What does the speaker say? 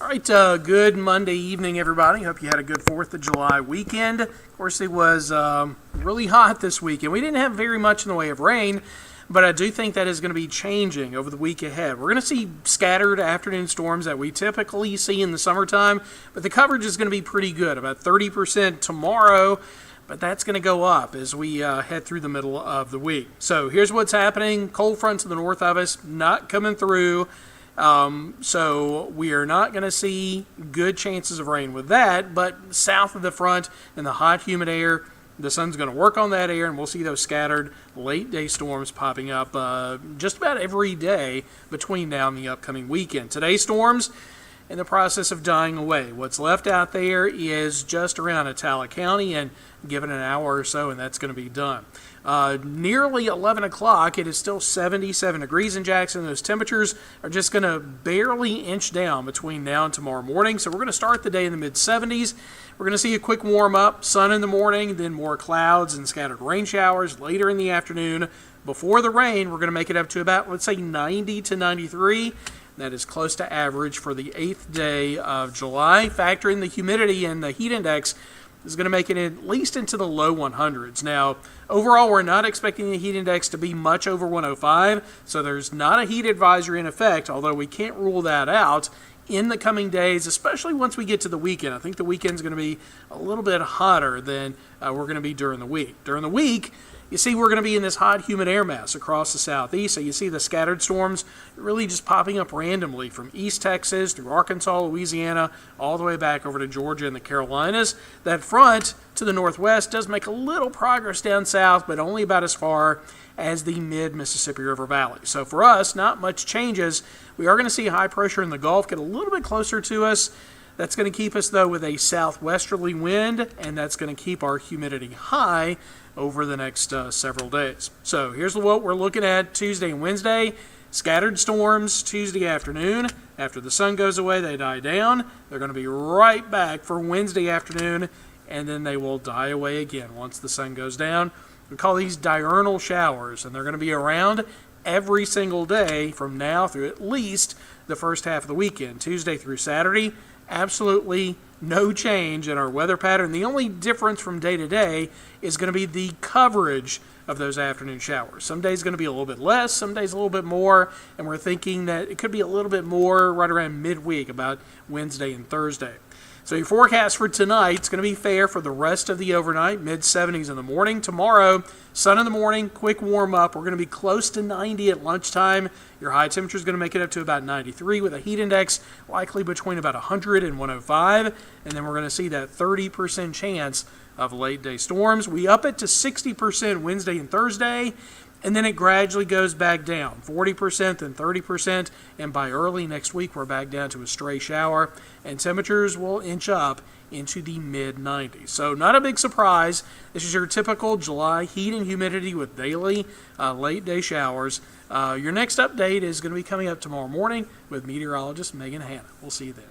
All right, good Monday evening, everybody. Hope you had a good 4th of July weekend. Of course, it was really hot this weekend. We didn't have very much in the way of rain, but I do think that is going to be changing over the week ahead. We're going to see scattered afternoon storms that we typically see in the summertime, but the coverage is going to be pretty good, about 30% tomorrow, but that's going to go up as we head through the middle of the week. So here's what's happening. Cold front to the north of us, not coming through. So we are not going to see good chances of rain with that, but south of the front in the hot, humid air, the sun's going to work on that air, and we'll see those scattered late-day storms popping up just about every day between now and the upcoming weekend. Today's storms in the process of dying away. What's left out there is just around Attala County, and given an hour or so, and that's going to be done. Nearly 11 o'clock, it is still 77 degrees in Jackson. Those temperatures are just going to barely inch down between now and tomorrow morning. So we're going to start the day in the mid-70s. We're going to see a quick warm-up, sun in the morning, then more clouds and scattered rain showers later in the afternoon. Before the rain, we're going to make it up to about, let's say, 90 to 93. That is close to average for the 8th day of July. Factor in the humidity, and the heat index is going to make it at least into the low 100s. Now, overall, we're not expecting the heat index to be much over 105, so there's not a heat advisory in effect, although we can't rule that out in the coming days, especially once we get to the weekend. I think the weekend's going to be a little bit hotter than we're going to be during the week. During the week, you see we're going to be in this hot, humid air mass across the southeast, so you see the scattered storms really just popping up randomly from East Texas through Arkansas, Louisiana, all the way back over to Georgia and the Carolinas. That front to the northwest does make a little progress down south, but only about as far as the mid-Mississippi River Valley. So for us, not much changes. We are going to see high pressure in the Gulf get a little bit closer to us. That's going to keep us, though, with a southwesterly wind, and that's going to keep our humidity high over the next several days. So here's what we're looking at Tuesday and Wednesday. Scattered storms Tuesday afternoon. After the sun goes away, they die down. They're going to be right back for Wednesday afternoon, and then they will die away again once the sun goes down. We call these diurnal showers, and they're going to be around every single day from now through at least the first half of the weekend, Tuesday through Saturday. Absolutely no change in our weather pattern. The only difference from day to day is going to be the coverage of those afternoon showers. Some days going to be a little bit less, some days a little bit more, and we're thinking that it could be a little bit more right around midweek, about Wednesday and Thursday. So your forecast for tonight is going to be fair for the rest of the overnight, mid-70s in the morning. Tomorrow, sun in the morning, quick warm-up. We're going to be close to 90 at lunchtime. Your high temperature is going to make it up to about 93 with a heat index likely between about 100 and 105. And then we're going to see that 30% chance of late-day storms. We up it to 60% Wednesday and Thursday, and then it gradually goes back down, 40%, then 30%, and by early next week, we're back down to a stray shower, and temperatures will inch up into the mid-90s. So not a big surprise. This is your typical July heat and humidity with daily late-day showers. Your next update is going to be coming up tomorrow morning with meteorologist Megan Hanna. We'll see you then.